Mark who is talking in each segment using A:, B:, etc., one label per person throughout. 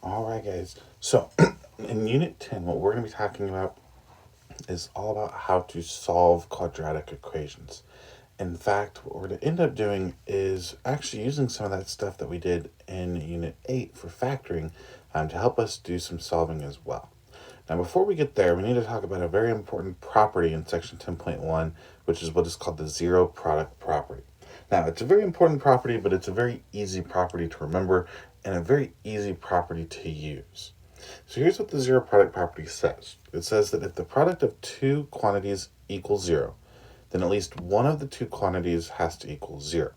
A: All right, guys. So, in Unit 10, what we're going to be talking about is all about how to solve quadratic equations. In fact, what we're going to end up doing is actually using some of that stuff that we did in Unit 8 for factoring to help us do some solving as well. Now, before we get there, we need to talk about a very important property in Section 10.1, which is what is called the zero product property. Now, it's a very important property, but it's a very easy property to remember and a very easy property to use. So here's what the zero product property says. It says that if the product of two quantities equals zero, then at least one of the two quantities has to equal zero.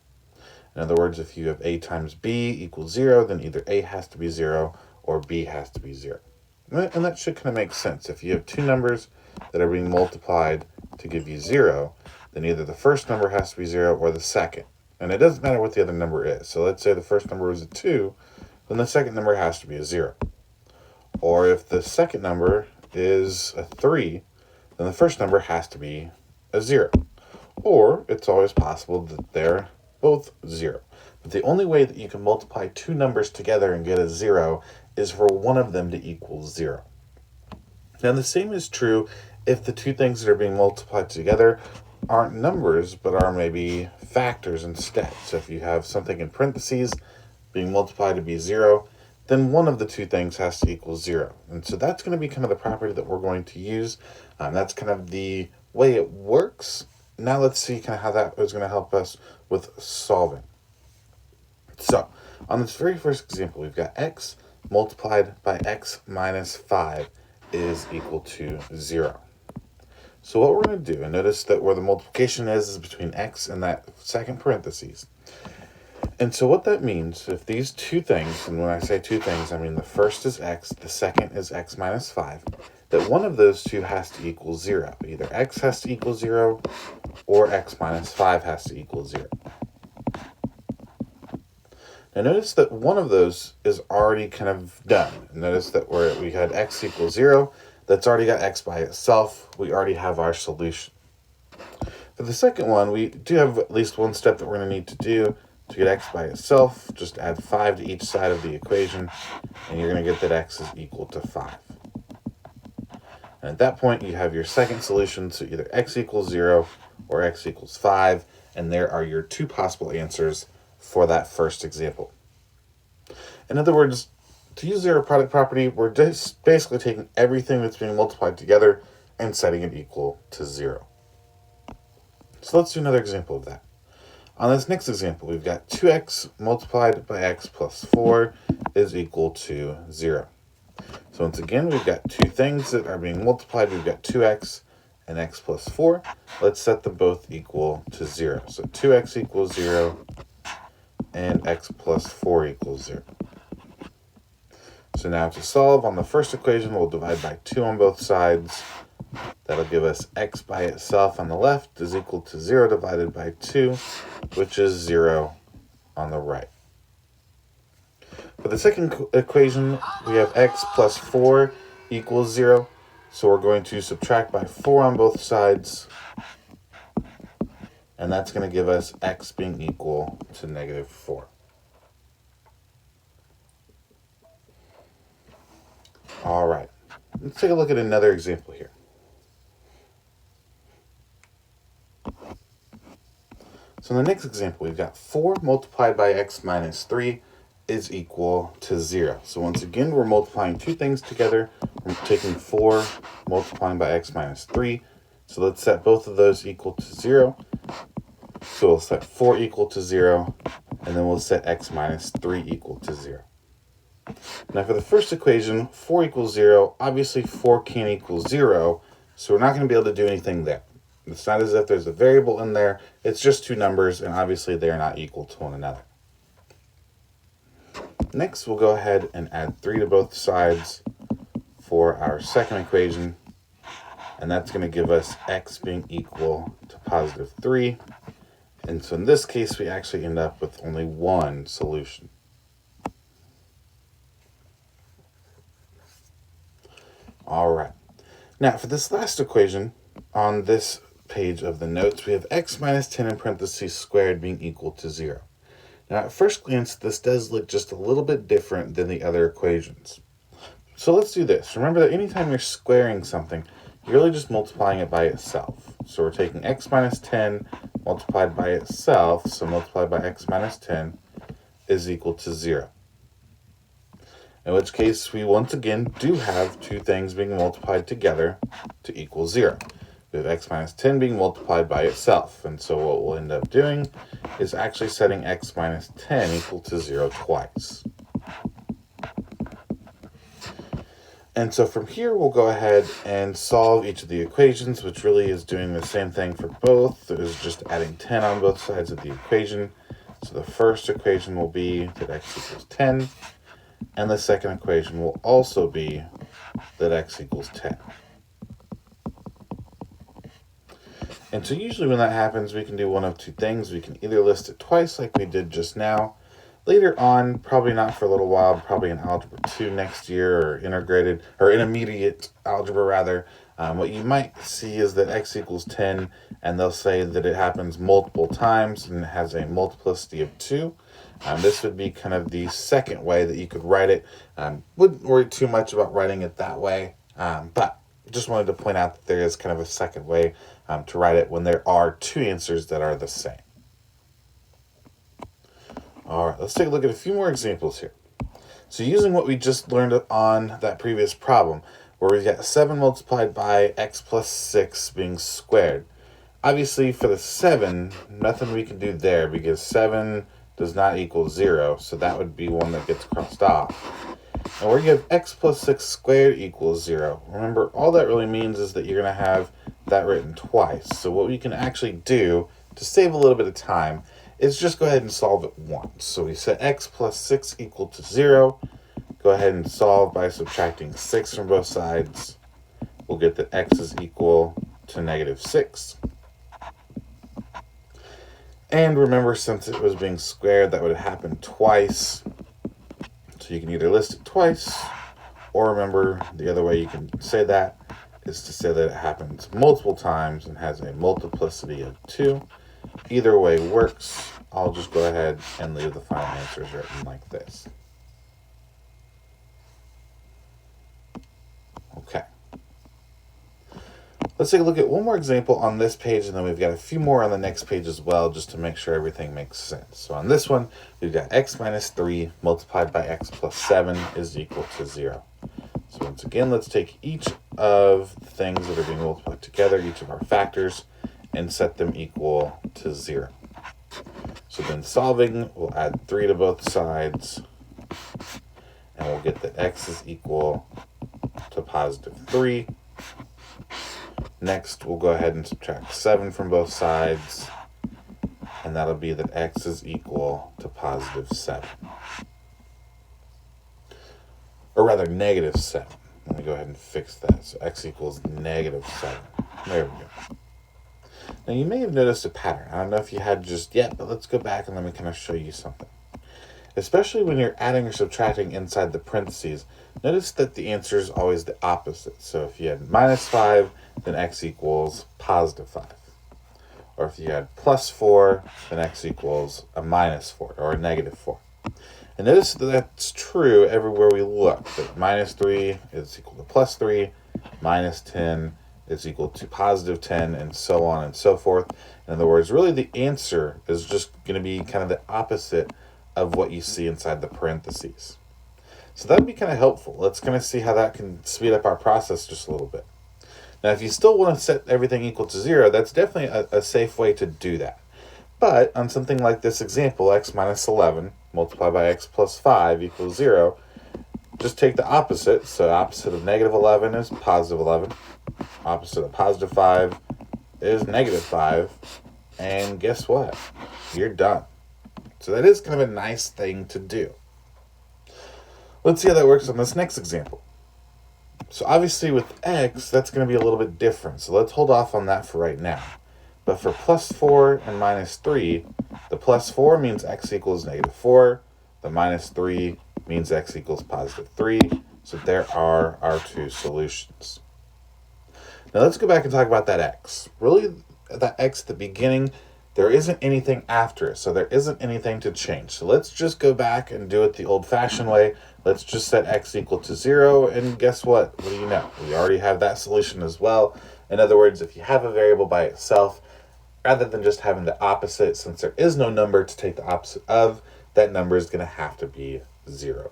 A: In other words, if you have A times B equals zero, then either A has to be zero or B has to be zero. And that should kind of make sense. If you have two numbers that are being multiplied to give you zero, then either the first number has to be zero or the second. And it doesn't matter what the other number is. So let's say the first number was a 2, then the second number has to be a 0. Or if the second number is a 3, then the first number has to be a 0. Or it's always possible that they're both 0. But the only way that you can multiply two numbers together and get a 0 is for one of them to equal 0. Now the same is true if the two things that are being multiplied together aren't numbers, but are maybe factors instead. So if you have something in parentheses being multiplied to be 0, then one of the two things has to equal 0. And so that's going to be kind of the property that we're going to use. That's kind of the way it works. Now let's see kind of how that is going to help us with solving. So on this very first example, we've got x multiplied by x minus 5 is equal to 0. So what we're going to do, and notice that where the multiplication is between x and that second parentheses. And so what that means, if these two things, and when I say two things, I mean the first is x, the second is x minus 5, that one of those two has to equal 0. Either x has to equal 0 or x minus 5 has to equal 0. Now notice that one of those is already kind of done. Notice that where we had x equals 0, that's already got x by itself. We already have our solution. For the second one, we do have at least one step that we're going to need to do to get x by itself. Just add 5 to each side of the equation, and you're going to get that x is equal to 5. And at that point, you have your second solution, so either x equals 0 or x equals 5, and there are your two possible answers for that first example. In other words, to use zero product property, we're just basically taking everything that's being multiplied together and setting it equal to 0. So let's do another example of that. On this next example, we've got 2x multiplied by x plus 4 is equal to 0. So once again, we've got two things that are being multiplied. We've got 2x and x plus 4. Let's set them both equal to 0. So 2x equals 0 and x plus 4 equals 0. So now to solve on the first equation, we'll divide by 2 on both sides. That'll give us x by itself on the left is equal to 0 divided by 2, which is 0 on the right. For the second equation, we have x plus 4 equals 0. So we're going to subtract by 4 on both sides. And that's going to give us x being equal to negative 4. All right, let's take a look at another example here. So in the next example, we've got 4 multiplied by x minus 3 is equal to 0. So once again, we're multiplying two things together. We're taking 4, multiplying by x minus 3. So let's set both of those equal to 0. So we'll set 4 equal to 0, and then we'll set x minus 3 equal to 0. Now for the first equation, 4 equals 0. Obviously 4 can't equal 0, so we're not going to be able to do anything there. It's not as if there's a variable in there. It's just two numbers, and obviously they are not equal to one another. Next, we'll go ahead and add 3 to both sides for our second equation, and that's going to give us x being equal to positive 3. And so in this case, we actually end up with only one solution. All right. Now, for this last equation, on this page of the notes, we have x minus 10 in parentheses squared being equal to 0. Now, at first glance, this does look just a little bit different than the other equations. So let's do this. Remember that anytime you're squaring something, you're really just multiplying it by itself. So we're taking x minus 10 multiplied by itself, so multiplied by x minus 10 is equal to 0. In which case, we once again do have two things being multiplied together to equal 0. We have x minus 10 being multiplied by itself. And so what we'll end up doing is actually setting x minus 10 equal to 0 twice. And so from here, we'll go ahead and solve each of the equations, which really is doing the same thing for both. It is just adding 10 on both sides of the equation. So the first equation will be that x equals 10. And the second equation will also be that x equals 10. And so usually when that happens, we can do one of two things. We can either list it twice like we did just now. Later on, probably not for a little while, probably in Algebra 2 next year, or intermediate algebra rather, what you might see is that x equals 10, and they'll say that it happens multiple times and it has a multiplicity of 2. This would be kind of the second way that you could write it. Wouldn't worry too much about writing it that way, but just wanted to point out that there is kind of a second way to write it when there are two answers that are the same. All right, let's take a look at a few more examples here. So using what we just learned on that previous problem, where we've got 7 multiplied by x plus 6 being squared. Obviously, for the 7, nothing we can do there because 7 does not equal 0, so that would be one that gets crossed off. And where you have x plus 6 squared equals 0, remember, all that really means is that you're going to have that written twice. So what we can actually do to save a little bit of time is just go ahead and solve it once. So we set x plus 6 equal to 0. Go ahead and solve by subtracting 6 from both sides. We'll get that x is equal to negative 6. And remember, since it was being squared, that would happen twice. So you can either list it twice, or remember, the other way you can say that is to say that it happens multiple times and has a multiplicity of 2. Either way works. I'll just go ahead and leave the final answers written like this. Okay. Let's take a look at one more example on this page, and then we've got a few more on the next page as well, just to make sure everything makes sense. So on this one, we've got x minus 3 multiplied by x plus 7 is equal to 0. So once again, let's take each of the things that are being multiplied together, each of our factors, and set them equal to 0. So then solving, we'll add 3 to both sides, and we'll get that x is equal to positive 3. Next, we'll go ahead and subtract 7 from both sides, and that'll be that x is equal to positive 7. Or rather, negative 7. Let me go ahead and fix that. So x equals negative 7. There we go. Now, you may have noticed a pattern. I don't know if you had just yet, but let's go back and let me kind of show you something. Especially when you're adding or subtracting inside the parentheses, notice that the answer is always the opposite. So if you had minus 5, then x equals positive 5. Or if you had plus 4, then x equals a minus 4 or a negative 4. And notice that that's true everywhere we look. That minus 3 is equal to plus 3, minus 10 is equal to positive 10, and so on and so forth. In other words, really the answer is just going to be kind of the opposite of what you see inside the parentheses. So that would be kind of helpful. Let's kind of see how that can speed up our process just a little bit. Now, if you still want to set everything equal to 0, that's definitely a safe way to do that. But on something like this example, x minus 11 multiplied by x plus 5 equals 0, just take the opposite. So opposite of negative 11 is positive 11. Opposite of positive 5 is negative 5. And guess what? You're done. So that is kind of a nice thing to do. Let's see how that works on this next example. So obviously with x, that's going to be a little bit different. So let's hold off on that for right now. But for plus 4 and minus 3, the plus 4 means x equals negative 4. The minus 3 means x equals positive 3. So there are our two solutions. Now let's go back and talk about that x. Really, that x at the beginning, there isn't anything after it, so there isn't anything to change. So let's just go back and do it the old-fashioned way. Let's just set x equal to 0, and guess what? What do you know? We already have that solution as well. In other words, if you have a variable by itself, rather than just having the opposite, since there is no number to take the opposite of, that number is going to have to be 0.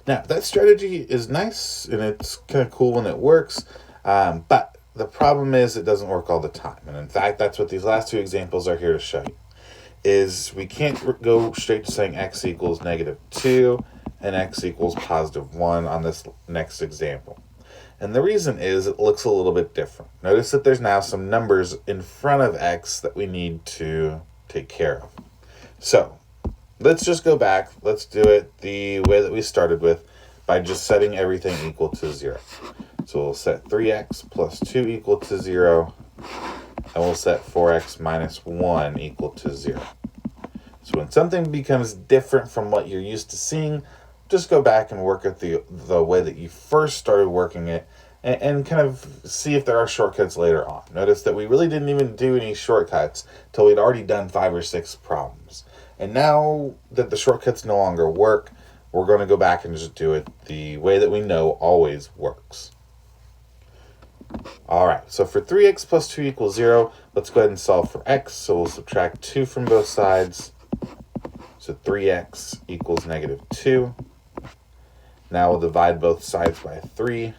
A: Now, that strategy is nice, and it's kind of cool when it works, but the problem is it doesn't work all the time. And in fact, that's what these last two examples are here to show you, is we can't go straight to saying x equals -2 and x equals +1 on this next example. And the reason is it looks a little bit different. Notice that there's now some numbers in front of x that we need to take care of. So let's just go back. Let's do it the way that we started with by just setting everything equal to 0. So we'll set 3x plus 2 equal to 0, and we'll set 4x minus 1 equal to 0. So when something becomes different from what you're used to seeing, just go back and work at the way that you first started working it, and kind of see if there are shortcuts later on. Notice that we really didn't even do any shortcuts till we'd already done 5 or 6 problems. And now that the shortcuts no longer work, we're going to go back and just do it the way that we know always works. All right, so for 3x plus 2 equals 0, let's go ahead and solve for x. So we'll subtract 2 from both sides. So 3x equals -2. Now we'll divide both sides by 3.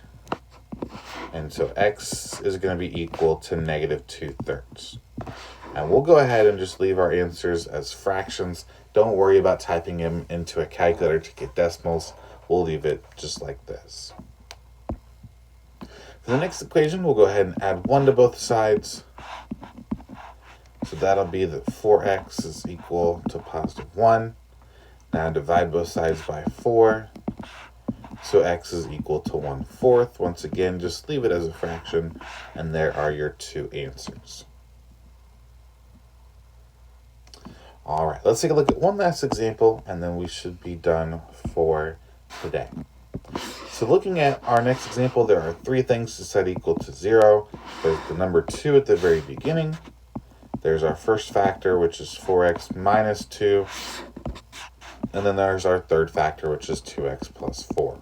A: And so x is going to be equal to -2/3. And we'll go ahead and just leave our answers as fractions. Don't worry about typing them into a calculator to get decimals. We'll leave it just like this. For the next equation, we'll go ahead and add 1 to both sides. So that'll be that 4x is equal to +1. Now divide both sides by 4. So x is equal to 1/4. Once again, just leave it as a fraction, and there are your 2 answers. All right, let's take a look at one last example, and then we should be done for today. So looking at our next example, there are 3 things to set equal to 0. There's the number 2 at the very beginning. There's our first factor, which is 4x minus 2. And then there's our third factor, which is 2x plus 4.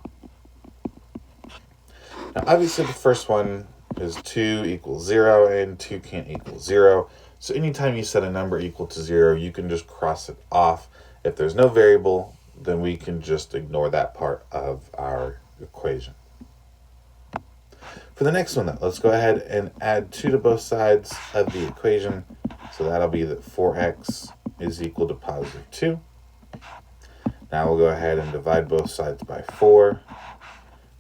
A: Now, obviously, the first one is 2 equals 0, and 2 can't equal 0. So anytime you set a number equal to 0, you can just cross it off. If there's no variable, then we can just ignore that part of our equation. For the next one, though, let's go ahead and add 2 to both sides of the equation. So that'll be that 4x is equal to +2. Now we'll go ahead and divide both sides by 4.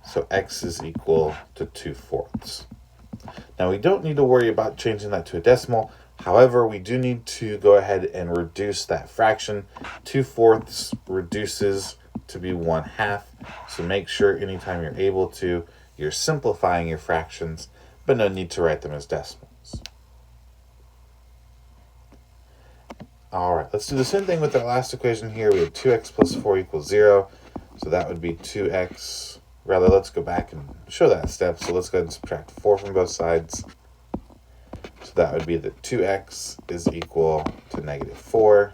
A: So x is equal to 2/4. Now we don't need to worry about changing that to a decimal. However, we do need to go ahead and reduce that fraction. 2/4 reduces to be 1/2. So make sure anytime you're able to, you're simplifying your fractions, but no need to write them as decimals. All right, let's do the same thing with our last equation here. We have 2x plus 4 equals 0. So that would be 2x. Rather, let's go back and show that step. So let's go ahead and subtract 4 from both sides. So that would be that 2x is equal to -4.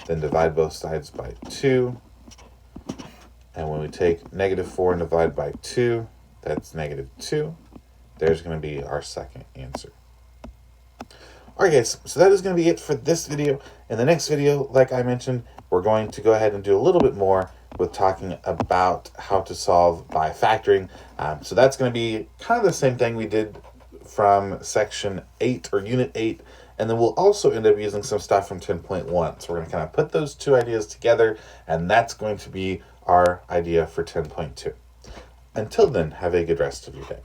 A: Then divide both sides by 2. And when we take -4 and divide by 2, that's -2. There's going to be our second answer. Alright guys, so that is going to be it for this video. In the next video, like I mentioned, we're going to go ahead and do a little bit more with talking about how to solve by factoring. So that's going to be kind of the same thing we did from section 8 or unit 8. And then we'll also end up using some stuff from 10.1. So we're going to kind of put those 2 ideas together, and that's going to be our idea for 10.2. Until then, have a good rest of your day.